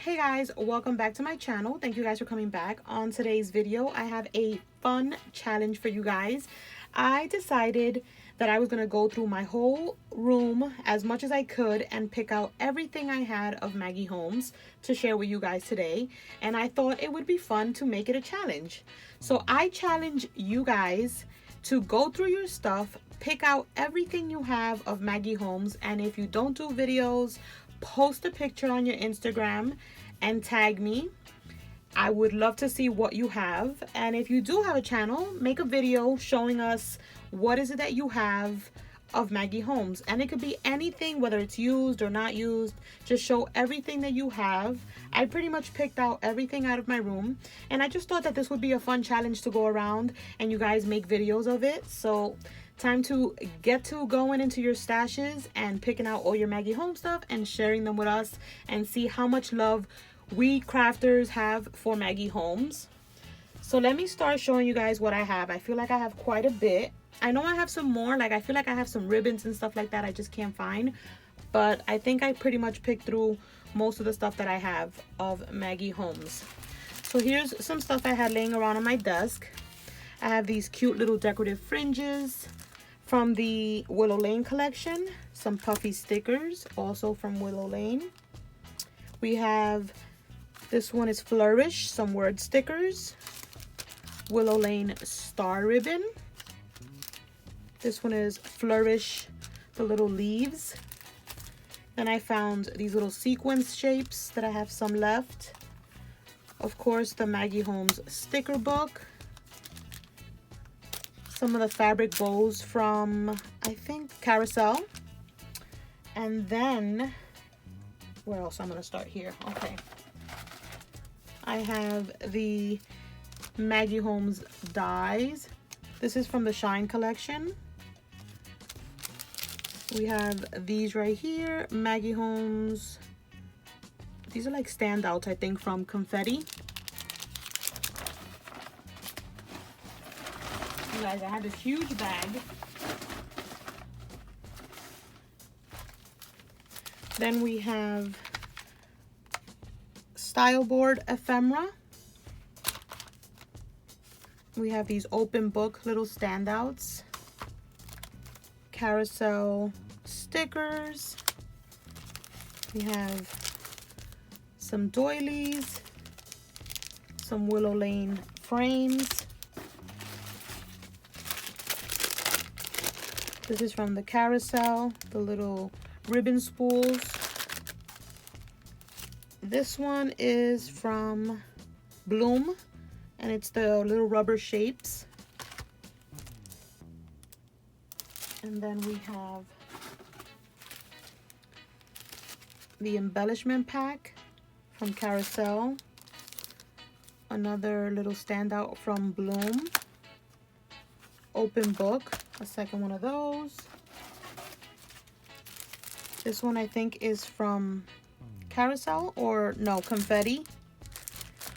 Hey guys, welcome back to my channel. Thank you guys for coming back. On today's video, I have a fun challenge for you guys. I decided that I was going to go through my whole room as much as I could and pick out everything I had of Maggie Holmes to share with you guys today. And I thought it would be fun to make it a challenge. So I challenge you guys to go through your stuff, pick out everything you have of Maggie Holmes, and if you don't do videos, post a picture on your Instagram and tag me. I would love to see what you have. And if you do have a channel, make a video showing us what is it that you have of Maggie Holmes. And it could be anything, whether it's used or not used. Just show everything that you have. I pretty much picked out everything out of my room, and I just thought that this would be a fun challenge to go around and you guys make videos of it. So time to get to going into your stashes and picking out all your Maggie Holmes stuff and sharing them with us and see how much love we crafters have for Maggie Holmes. So let me start showing you guys what I have. I feel like I have quite a bit. I know I have some more, like I feel like I have some ribbons and stuff like that I just can't find, but I think I pretty much picked through most of the stuff that I have of Maggie Holmes. So here's some stuff I had laying around on my desk. I have these cute little decorative fringes from the Willow Lane collection, some puffy stickers also from Willow Lane. We have, this one is Flourish, some word stickers, Willow Lane star ribbon. This one is Flourish, the little leaves. Then I found these little sequence shapes that I have some left. Of course, the Maggie Holmes sticker book. Some of the fabric bows from, I think, Carousel. And then, where else? I'm going to start here. Okay. I have the Maggie Holmes dies. This is from the Shine collection. We have these right here, Maggie Holmes. These are like standouts, I think, from Confetti. You guys, I have this huge bag. Then we have Style Board ephemera. We have these open book little standouts. Carousel stickers. We have some doilies. Some Willow Lane frames. This is from the Carousel, the little ribbon spools. This one is from Bloom, and it's the little rubber shapes. And then we have the embellishment pack from Carousel. Another little standout from Bloom. Open book, a second one of those. This one I think is from Carousel, or no, Confetti.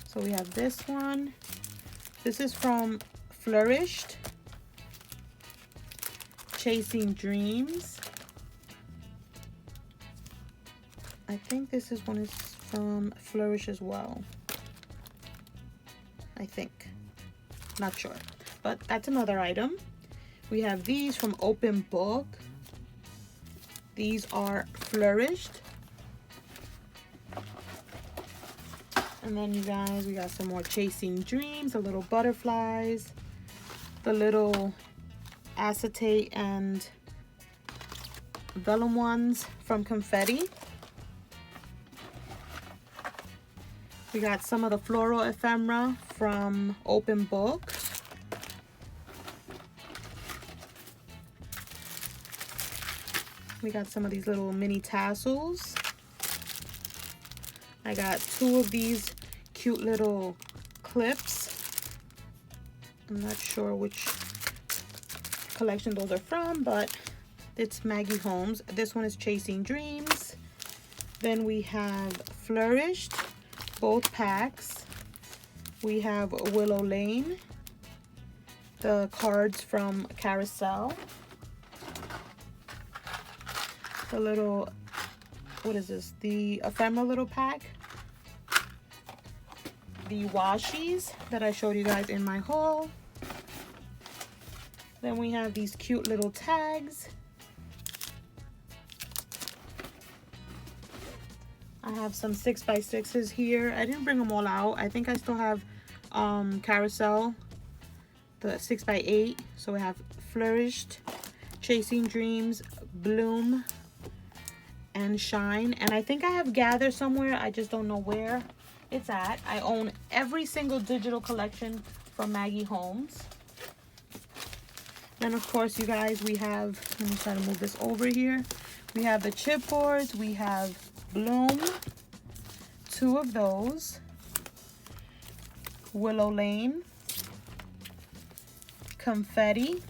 So we have this one. This is from Flourished. Chasing Dreams. I think this is one is from Flourish as well. I think. Not sure. But that's another item. We have these from Open Book. These are Flourished. And then you guys, we got some more Chasing Dreams, the little butterflies, the little acetate and vellum ones from Confetti. We got some of the floral ephemera from Open Book. We got some of these little mini tassels. I got two of these cute little clips. I'm not sure which collection those are from, but it's Maggie Holmes. This one is Chasing Dreams. Then we have Flourished, both packs. We have Willow Lane, the cards from Carousel. The little, what is this? The ephemera little pack the washies that I showed you guys in my haul. Then we have these cute little tags. I have some 6x6s here. I didn't bring them all out. I think I still have carousel, the 6x8. So we have Flourished, Chasing Dreams, Bloom, and Shine. And I think I have Gather somewhere. I just don't know where it's at. I own every single digital collection from Maggie Holmes. Then of course, you guys, we have, let me try to move this over here. We have the chipboards. We have Bloom, 2 of those. Willow Lane, Confetti,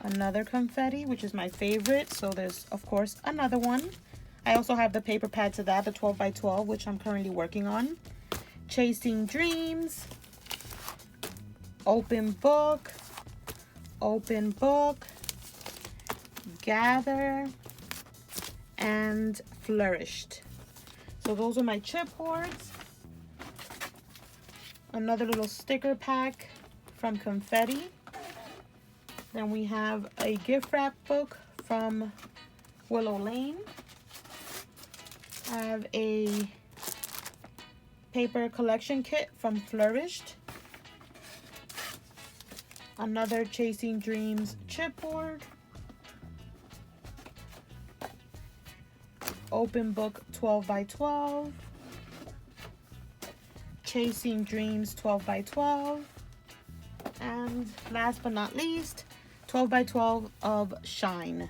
another Confetti, which is my favorite. So there's of course another one. I also have the paper pad to that, the 12x12, which I'm currently working on. Chasing Dreams, Open Book, Gather, and Flourished. So those are my chipboards. Another little sticker pack from Confetti. Then we have a gift wrap book from Willow Lane. I have a paper collection kit from Flourished. Another Chasing Dreams chipboard. Open Book 12x12. Chasing Dreams 12x12. And last but not least, 12x12 of Shine.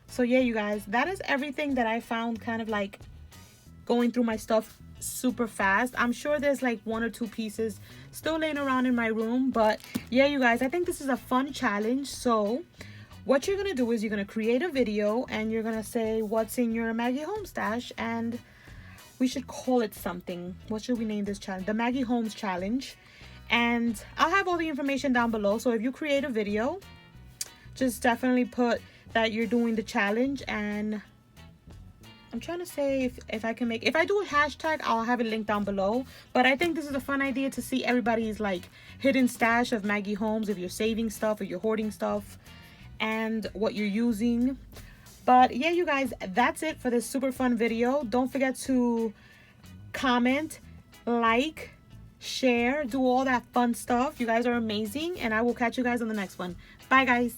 So yeah, you guys, that is everything that I found kind of like going through my stuff super fast. I'm sure there's like 1 or 2 pieces still laying around in my room, but yeah, you guys, I think this is a fun challenge. So what you're gonna do is you're gonna create a video and you're gonna say what's in your Maggie Holmes stash, and we should call it something. What should we name this challenge? The Maggie Holmes challenge. And I'll have all the information down below. So if you create a video, just definitely put that you're doing the challenge. And I'm trying to say if I can make, if I do a hashtag, I'll have it linked down below. But I think this is a fun idea to see everybody's like hidden stash of Maggie Holmes, if you're saving stuff, if you're hoarding stuff, and what you're using. But yeah, you guys, that's it for this super fun video. Don't forget to comment, like, share, do all that fun stuff. You guys are amazing, and I will catch you guys on the next one. Bye, guys.